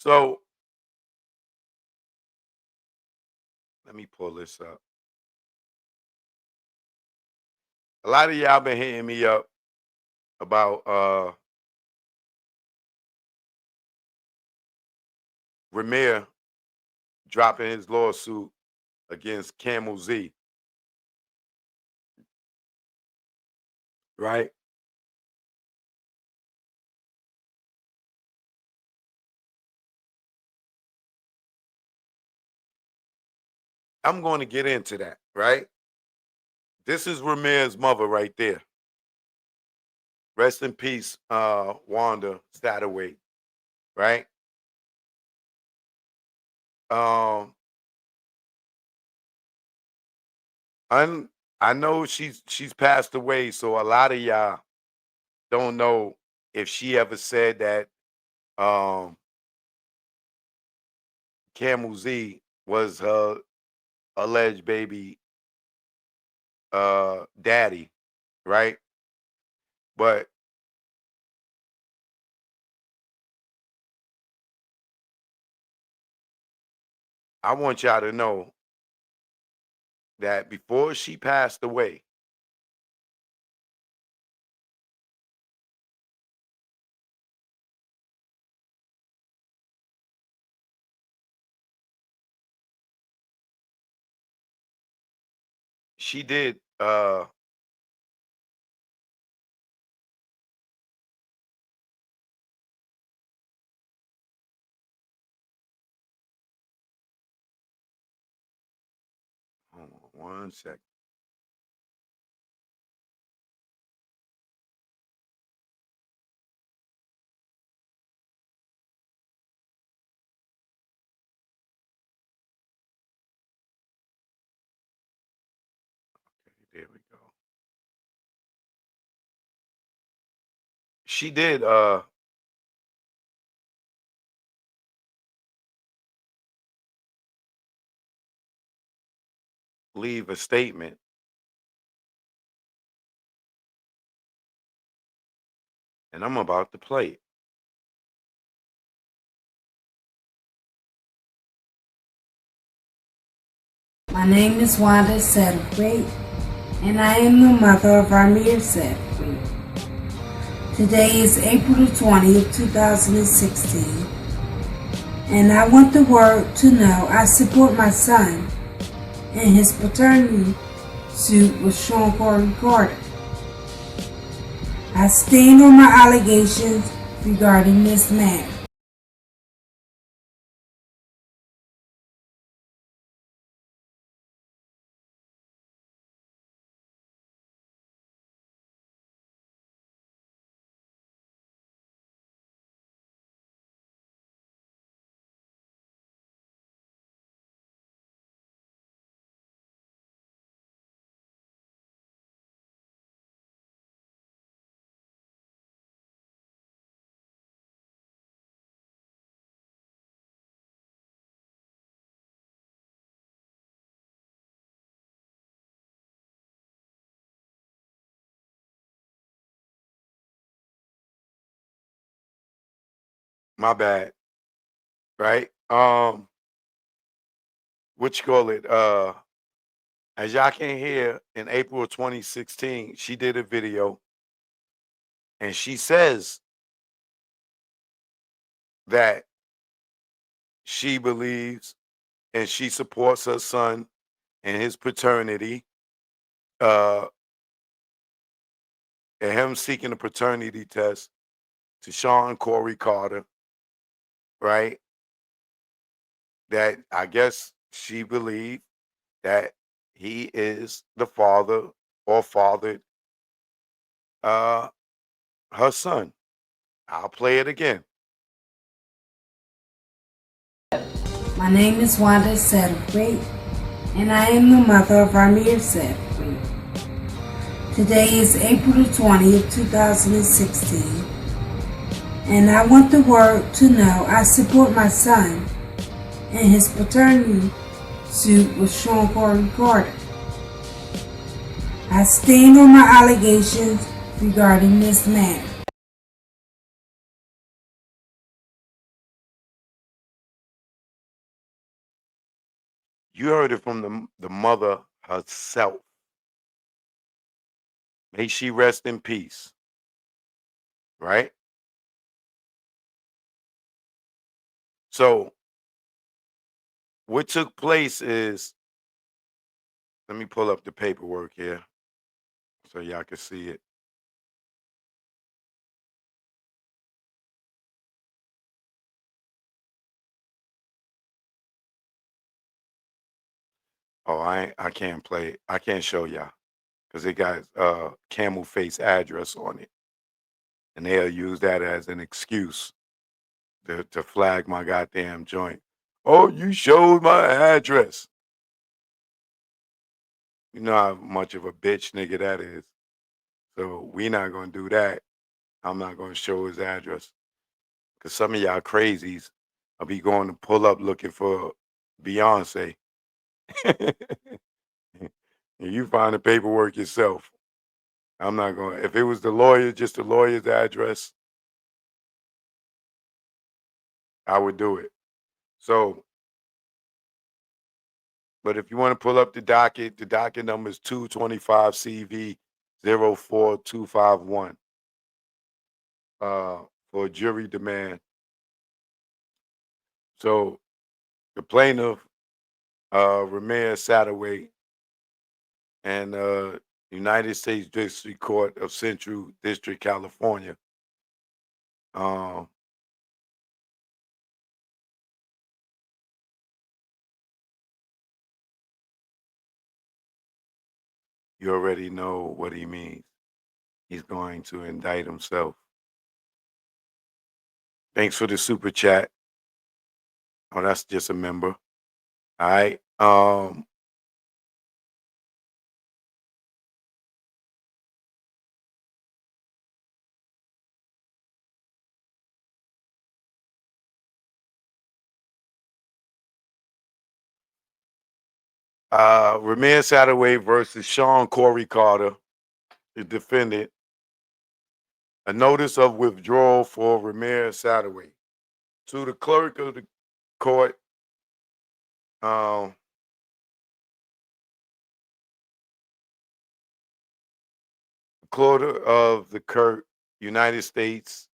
So let me pull this up. A lot of y'all been hitting me up about Rymir dropping his lawsuit against Camel'S, right? I'm going to get into that, right? This is Rymir's mother right there. Rest in peace, Wanda Satterwaithe, right? Um, I I know she's passed away, so a lot of y'all don't know if she ever said that um Camel'S was her alleged baby daddy, right? But I want y'all to know that before she passed away, she did 1 second. There we go. She did leave a statement, and I'm about to play it. My name is Wanda Satterwaithe, and I am the mother of Rymir Satterwaithe. Today is April the 20th, 2016, and I want the world to know I support my son in his paternity suit with Sean Corey Carter. I stand on my allegations regarding this matter. My bad, right? What you call it? As y'all can hear, in April of 2016, she did a video and she says that she believes and she supports her son and his paternity, uh, and him seeking a paternity test to Sean Corey Carter, right? That I guess she believed that he is the father or fathered uh, her son. I'll play it again. My name is Wanda Satterwaithe, and I am the mother of Rymir Satterwaithe. Today is April the 20th, 2016, and I want the world to know I support my son in his paternity suit with Sean Corey Carter. I stand on my allegations regarding this matter. You heard it from the mother herself. May she rest in peace, right? So what took place is, let me pull up the paperwork here so y'all can see it. Oh, I can't play. I can't show y'all because it got camel face address on it, and they'll use that as an excuse to flag my goddamn joint. Oh, you showed my address. You know how much of a bitch nigga that is. So we not gonna do that. I'm not gonna show his address because some of y'all crazies will be going to pull up looking for Beyonce. And you find the paperwork yourself. I'm not going. If it was the lawyer, just the lawyer's address, I would do it. So, but if you want to pull up the docket number is 225 CV 04251 for jury demand. So the plaintiff, Rymir Satterwaithe, and United States District Court of Central District, California. Um, you already know what he means. He's going to indict himself. Thanks for the super chat. Oh, that's just a member. All right. Rymir Satterwaithe versus Sean Corey Carter, the defendant. A notice of withdrawal for Rymir Satterwaithe. To the clerk of the court, um, quarter of the Court, United States,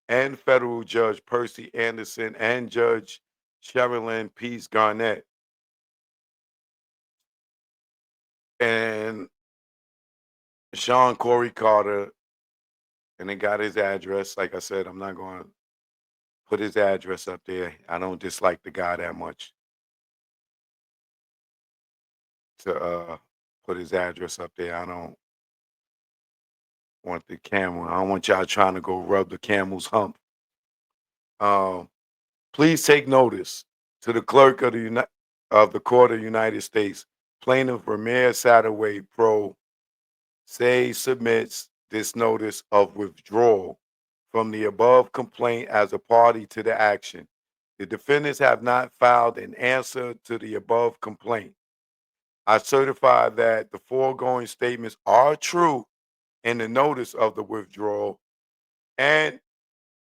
and federal judge Percy Anderson and Judge Sherilyn Peace Garnett. And Sean Corey Carter, and they got his address. Like I said, I'm not going to put his address up there. I don't dislike the guy that much to put his address up there. I don't want the camel. I don't want y'all trying to go rub the camel's hump. Um, please take notice to the clerk of the Court of the United States. Plaintiff Rymir Satterwaithe Pro se submits this notice of withdrawal from the above complaint as a party to the action. The defendants have not filed an answer to the above complaint. I certify that the foregoing statements are true in the notice of the withdrawal and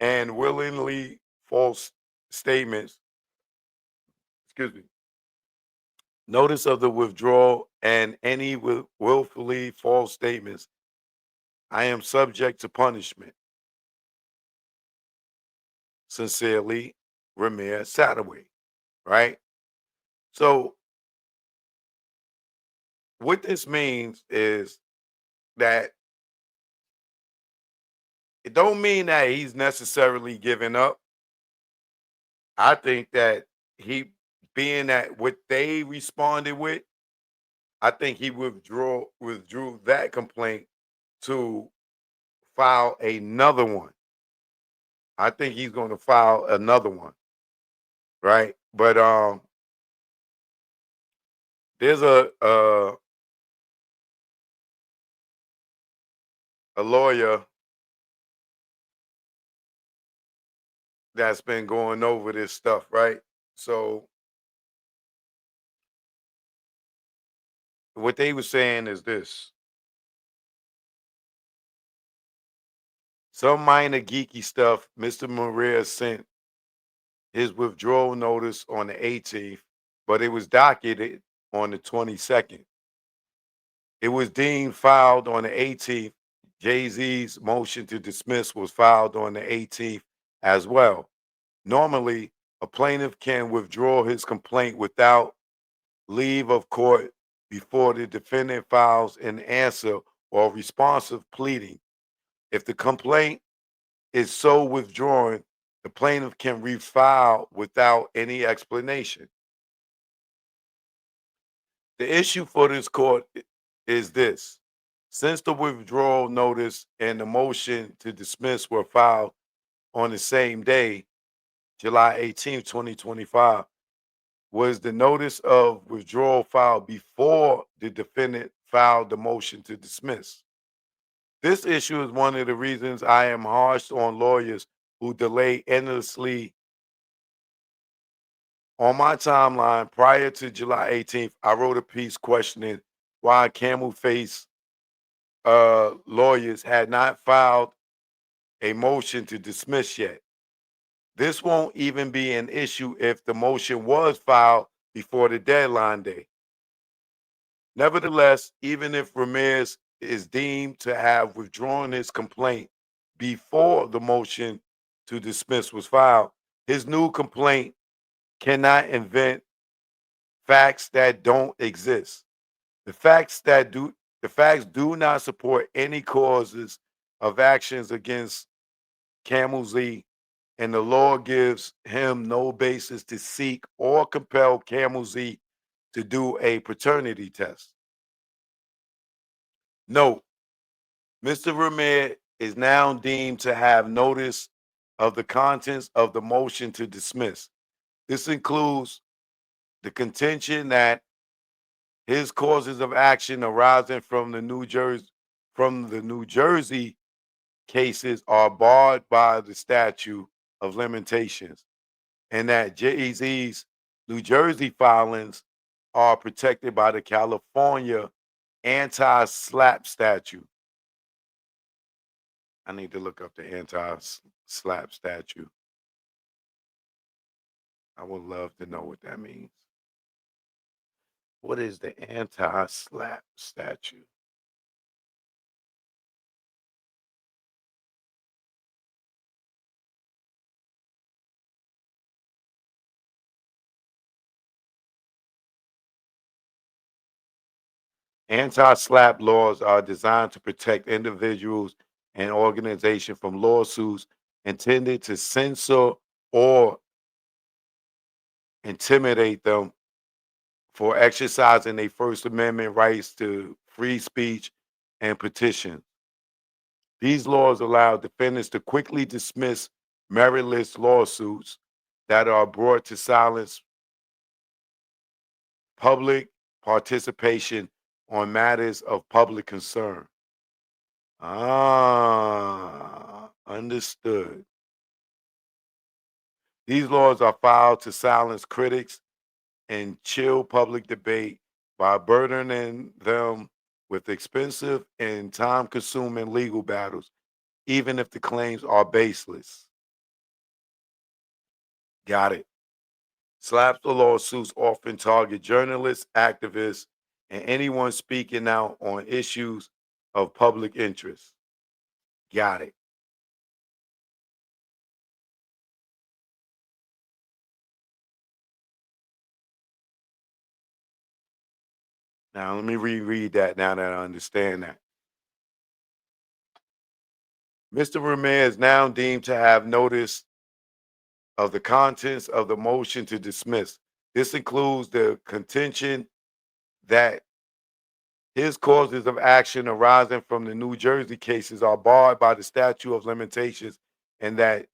willingly false statements, excuse me, notice of the withdrawal and any willfully false statements, I am subject to punishment. Sincerely, Rymir Satterwaithe. Right? So what this means is that it don't mean that he's necessarily giving up. I think that he being that what they responded with, I think he withdrew that complaint to file another one. I think he's going to file another one, right? But there's a lawyer that's been going over this stuff, right? So what they were saying is this: some minor geeky stuff. Mr. Maria sent his withdrawal notice on the 18th. but it was docketed on the 22nd. It was deemed filed on the 18th. Jay-Z's motion to dismiss was filed on the 18th as well. Normally, a plaintiff can withdraw his complaint without leave of court before the defendant files an answer or responsive pleading. If the complaint is so withdrawn, the plaintiff can refile without any explanation. The issue for this court is this. Since the withdrawal notice and the motion to dismiss were filed on the same day, July 18th, 2025, was the notice of withdrawal filed before the defendant filed the motion to dismiss? This issue is one of the reasons I am harsh on lawyers who delay endlessly. On my timeline prior to July 18th, I wrote a piece questioning why Camel Face lawyers had not filed a motion to dismiss yet. This won't even be an issue if the motion was filed before the deadline day. Nevertheless, even if Ramirez is deemed to have withdrawn his complaint before the motion to dismiss was filed, his new complaint cannot invent facts that don't exist. The facts that do the facts do not support any causes of actions against Camel'S, and the law gives him no basis to seek or compel Camel'S to do a paternity test. Note, Mr. Rymir is now deemed to have notice of the contents of the motion to dismiss. This includes the contention that his causes of action arising from the New Jersey cases are barred by the statute of limitations, and that Jay-Z's New Jersey filings are protected by the California anti-slap statute. I need to look up the anti-slap statute. I would love to know what that means. What is the anti-slap statute? Anti-slap laws are designed to protect individuals and organizations from lawsuits intended to censor or intimidate them for exercising their First Amendment rights to free speech and petition. These laws allow defendants to quickly dismiss meritless lawsuits that are brought to silence public participation on matters of public concern. Understood. These laws are filed to silence critics and chill public debate by burdening them with expensive and time consuming legal battles, even if the claims are baseless. Got it. Slaps or lawsuits often target journalists, activists, and anyone speaking out on issues of public interest. Got it. Now, let me reread that now that I understand that. Mr. Rymir is now deemed to have notice of the contents of the motion to dismiss. This includes the contention that his causes of action arising from the New Jersey cases are barred by the statute of limitations, and that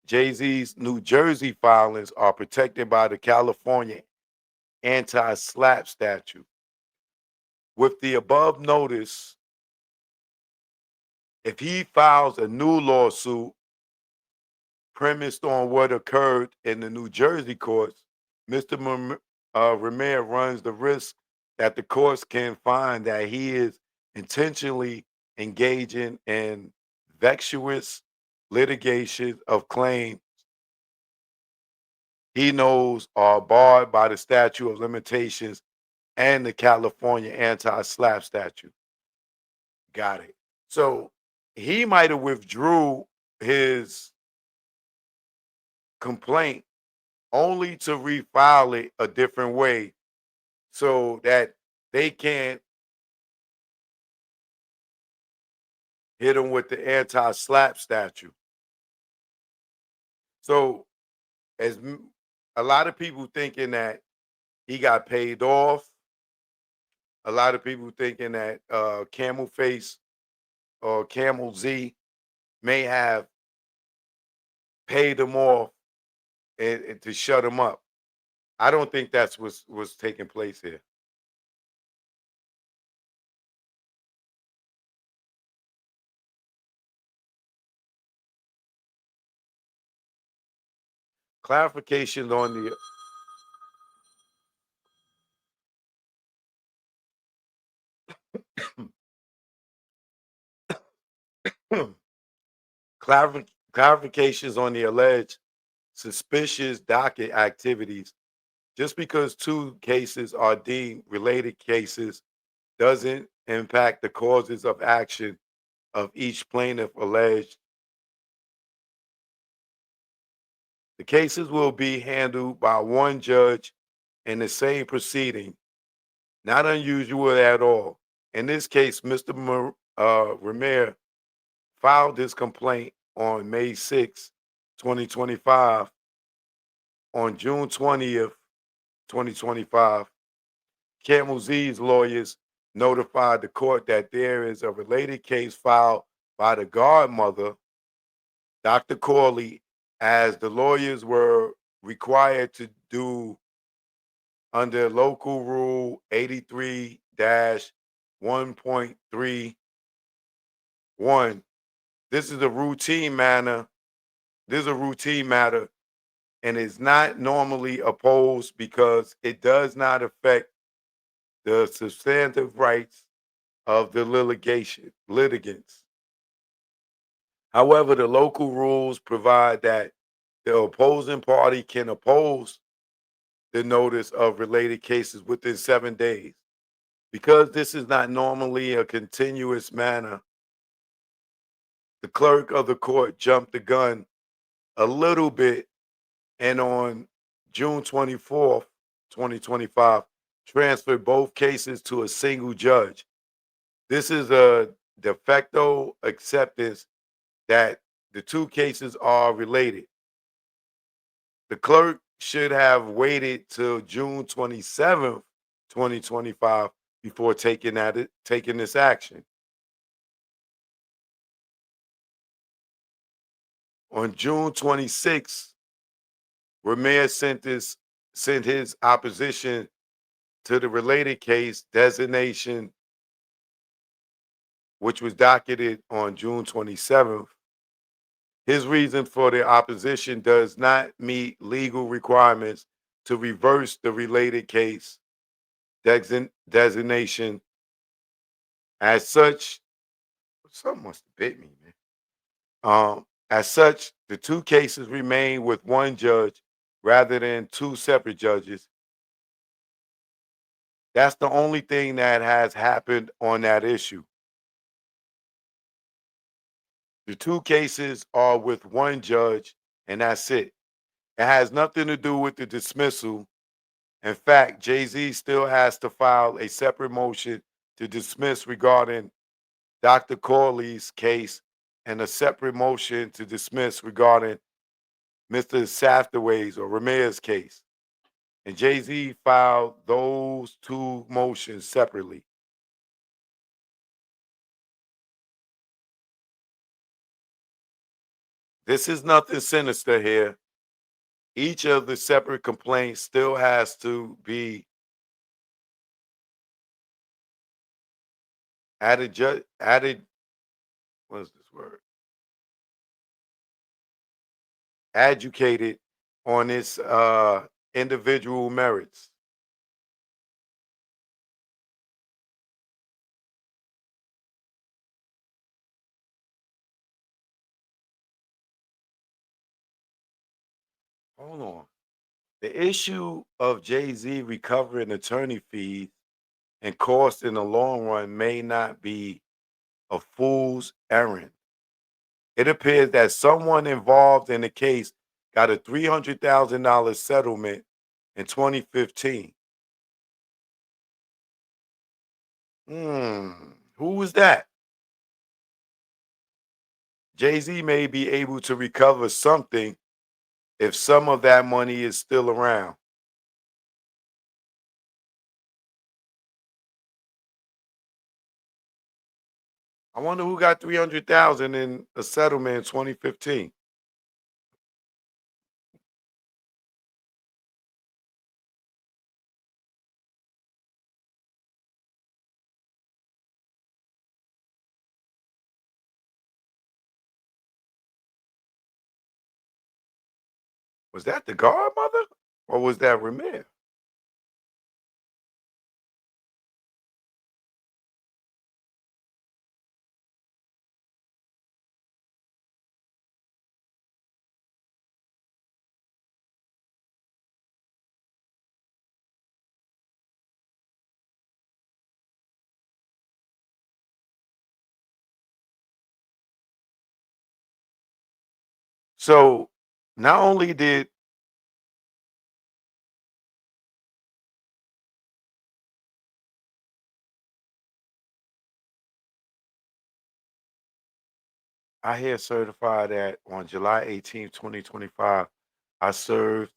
Jay-Z's New Jersey filings are protected by the California anti-slap statute. With the above notice, if he files a new lawsuit premised on what occurred in the New Jersey courts, Mr. Rymir runs the risk that the courts can find that he is intentionally engaging in vexatious litigation of claims he knows are barred by the statute of limitations and the California anti-SLAPP statute. Got it. So he might have withdrew his complaint only to refile it a different way so that they can't hit him with the anti-SLAPP statute. So as a lot of people thinking that he got paid off, a lot of people thinking that Camel Face or Camel Z may have paid him off and to shut him up. I don't think that's what's taking place here. Clarifications on the clarifications on the alleged suspicious docket activities. Just because two cases are deemed related cases doesn't impact the causes of action of each plaintiff alleged. The cases will be handled by one judge in the same proceeding, not unusual at all. In this case, Mr. Rymir filed his complaint on May 6, 2025. On June 20th, 2025, Camel Z's lawyers notified the court that there is a related case filed by the godmother, Dr. Corley, as the lawyers were required to do under local rule 83 1.31. This is a routine manner. This is a routine matter and is not normally opposed because it does not affect the substantive rights of the litigants. However, the local rules provide that the opposing party can oppose the notice of related cases within 7 days. Because this is not normally a continuous manner, the clerk of the court jumped the gun a little bit and on June 24th, 2025, transferred both cases to a single judge. This is a de facto acceptance that the two cases are related. The clerk should have waited till June 27th, 2025 before taking this action. On June 26th, Rymir sent his opposition to the related case designation, which was docketed on June 27th. His reason for the opposition does not meet legal requirements to reverse the related case designation. As such, something must have bit me, man. As such, the two cases remain with one judge rather than two separate judges. That's the only thing that has happened on that issue. The two cases are with one judge, and that's it. It has nothing to do with the dismissal. In fact, Jay-Z still has to file a separate motion to dismiss regarding Dr. Corley's case and a separate motion to dismiss regarding Mr. Satterwaithe's or Rymir's case. And Jay-Z filed those two motions separately. This is nothing sinister here. Each of the separate complaints still has to be added, what is this word? Educated on its individual merits. Hold on. The issue of Jay-Z recovering attorney fees and costs in the long run may not be a fool's errand. It appears that someone involved in the case got a $300,000 settlement in 2015. Who was that? Jay-Z may be able to recover something if some of that money is still around. I wonder who got 300,000 in a settlement in 2015. Was that the godmother or was that Rymir? So not only did I here certified that on July 18th, 2025, I served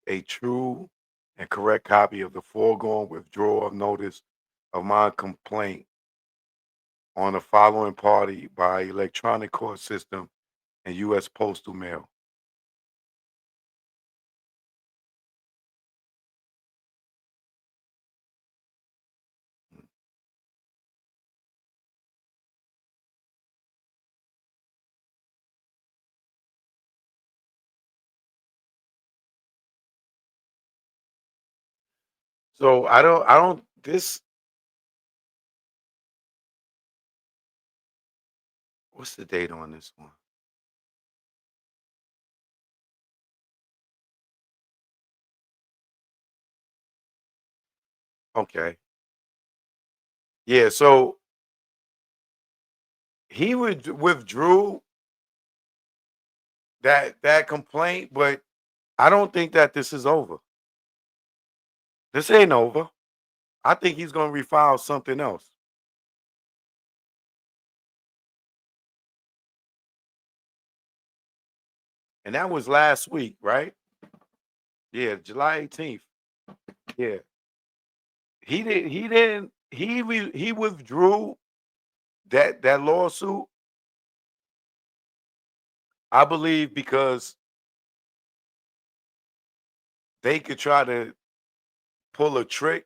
a true and correct copy of the foregoing withdrawal of notice of my complaint on the following party by electronic court system and U.S. postal mail. So I don't this what's the date on this one? Okay. Yeah, so he would withdrew that complaint, but I don't think that this is over. This ain't over. I think he's gonna refile something else. And that was last week, right? Yeah, July 18th. Yeah. He withdrew that lawsuit, I believe, because they could try to pull a trick.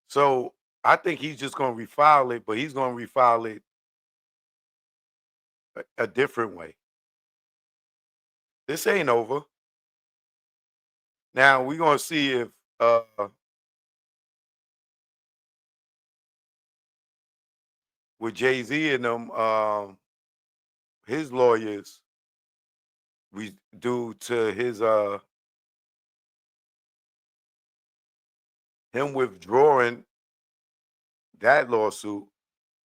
So I think he's just gonna refile it, but he's gonna refile it a different way. This ain't over. Now we're gonna see if uh with Jay-Z and them his lawyers we due to his him withdrawing that lawsuit,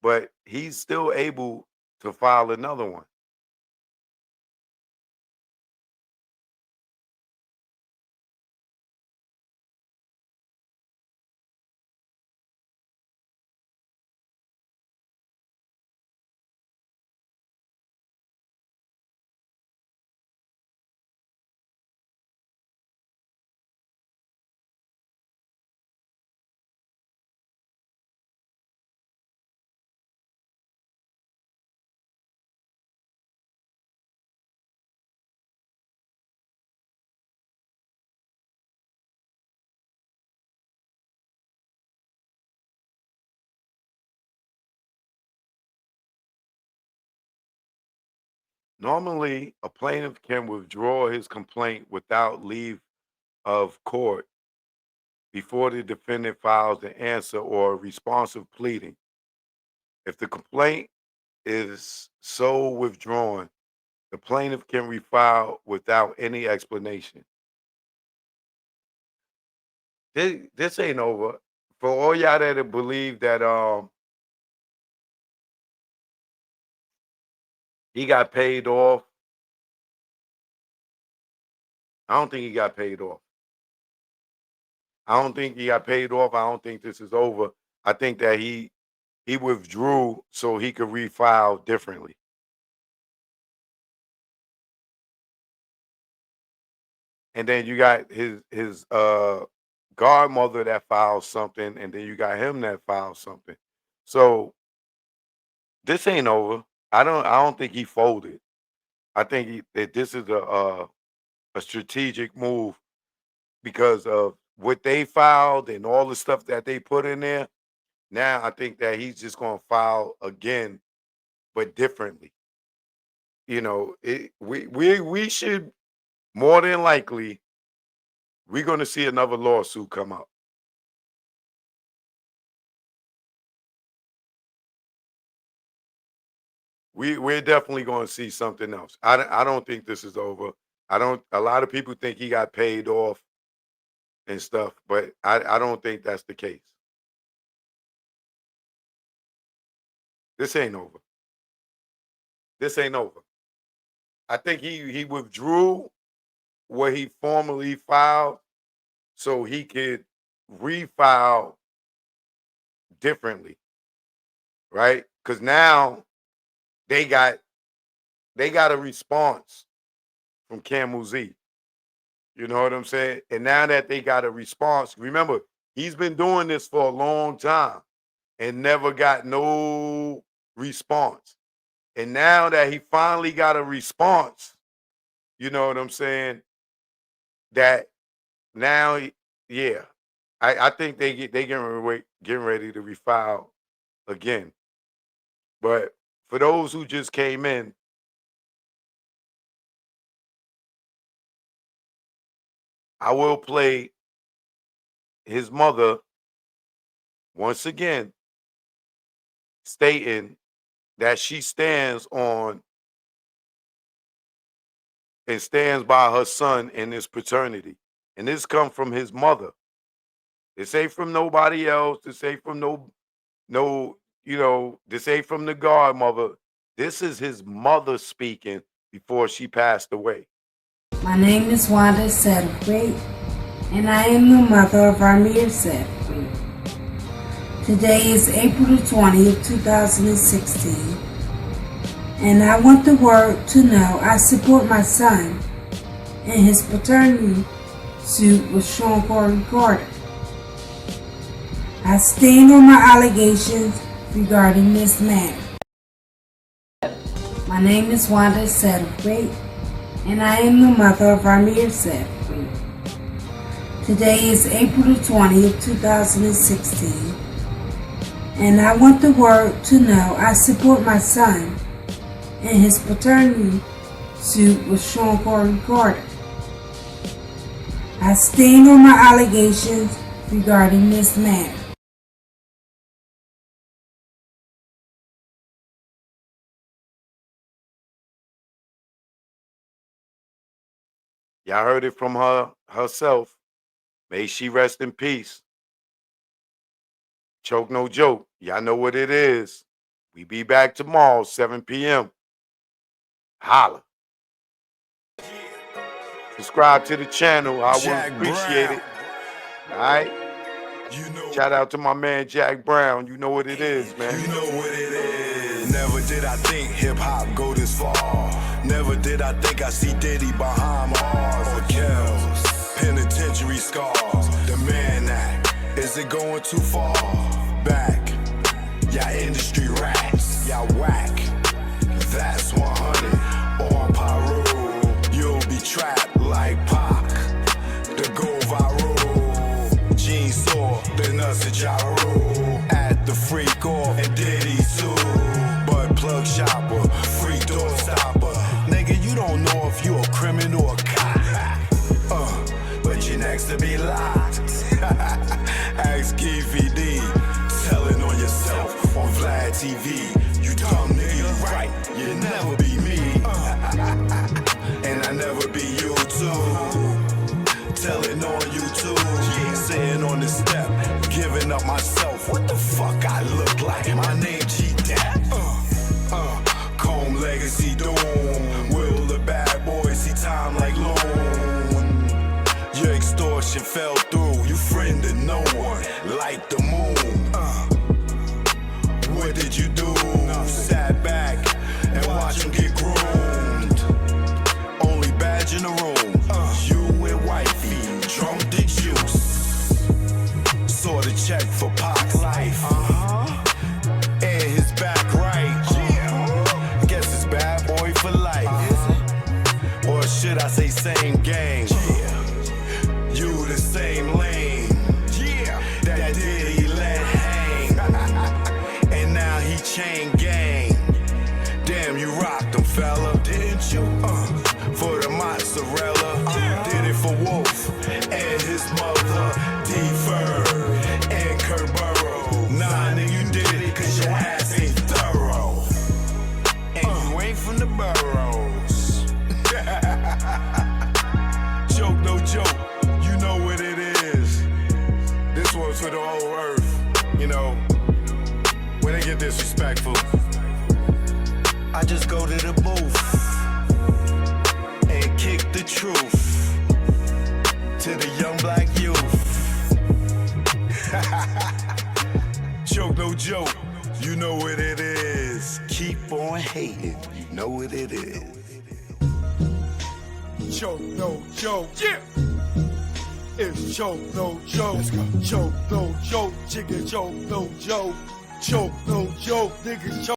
but he's still able to file another one. Normally, a plaintiff can withdraw his complaint without leave of court before the defendant files the answer or responsive pleading. If the complaint is so withdrawn, the plaintiff can refile without any explanation. This ain't over. For all y'all that believe that he got paid off, I don't think he got paid off. I don't think he got paid off. I don't think this is over. I think that he withdrew so he could refile differently. And then you got his godmother that filed something, and then you got him that filed something. So this ain't over. I don't think he folded. I think that this is a strategic move because of what they filed and all the stuff that they put in there. Now I think that he's just going to file again, but differently. We should more than likely we're going to see another lawsuit come up. We're definitely going to see something else. I don't think this is over. I don't. A lot of people think he got paid off and stuff, but I don't think that's the case. This ain't over. This ain't over. I think he withdrew what he formerly filed so he could refile differently, right? Because now they got a response from Camel'S. You know what I'm saying? And now that they got a response, remember, he's been doing this for a long time and never got no response. And now that he finally got a response, you know what I'm saying? That now, yeah, I think they getting ready to refile again. But for those who just came in, I will play his mother once again stating that she stands on and stands by her son in this paternity. And this come from his mother. This ain't from nobody else. This ain't from this ain't from the godmother. This is his mother speaking before she passed away. My name is Wanda Satterwaithe, and I am the mother of Rymir Satterwaithe. Today is April the 20th, 2016, and I want the world to know I support my son in his paternity suit with Sean Corey Carter. I stand on my allegations regarding this matter. My name is Wanda Satterwaithe, and I am the mother of Rymir Satterwaithe. Today is April the 20th, 2016, and I want the world to know I support my son in his paternity suit with Sean Corey Carter. I stand on my allegations regarding this matter. Y'all heard it from her herself. May she rest in peace. Choke no joke. Y'all know what it is. We be back tomorrow, 7 p.m. Holla. Subscribe to the channel. I would appreciate it. All right. Shout out to my man Jack Brown. You know what it is, man. You know what it is. Never did I think hip-hop go this far. Never did I think I see Diddy behind bars or Camel'S. Penitentiary scars. The man act. Is it going too far? Back. Y'all industry rats. Y'all whack. That's 100 on Pyro. You'll be trapped like Pac. The go viral. Gene saw the nuts at gyro. At the freak off and Diddy too. But plug shopper, freak door stopper. Nigga, you don't know if you a criminal or a cop. But you're next to be locked. Ask Keefy D. Telling on yourself on Vlad TV. You dumb nigga. he doing? Will the bad boy see time like loan? Your extortion fell through, you friended no one, like the moon. What did you do? Sat back and watched him get groomed. Only badge in the room, you and wifey, drunk the juice. Saw the check for Pac's life, and his back right. Guess it's bad boy for life, or should I say same gang? You the same lane, that did he let hang, and now he chain gang. Damn, you rocked him, fella, didn't you? For the mozzarella, did it for Wolf and his mother, D-Fur and Kerr. Nah, nigga, you did it 'cause your ass ain't thorough, and you ain't from the boroughs. Joke, no joke, you know what it is. This one's for the whole earth, you know, when they get disrespectful. I just go to the booth and kick the truth to the young black youth. Joke, no joke, you know what it is. Keep on hating, you know what it is. Joke, no joke. Yeah. It's joke, no joke. Let's go. Joke, no joke. Chicken joke, no joke. Joke, no joke. Niggas joke.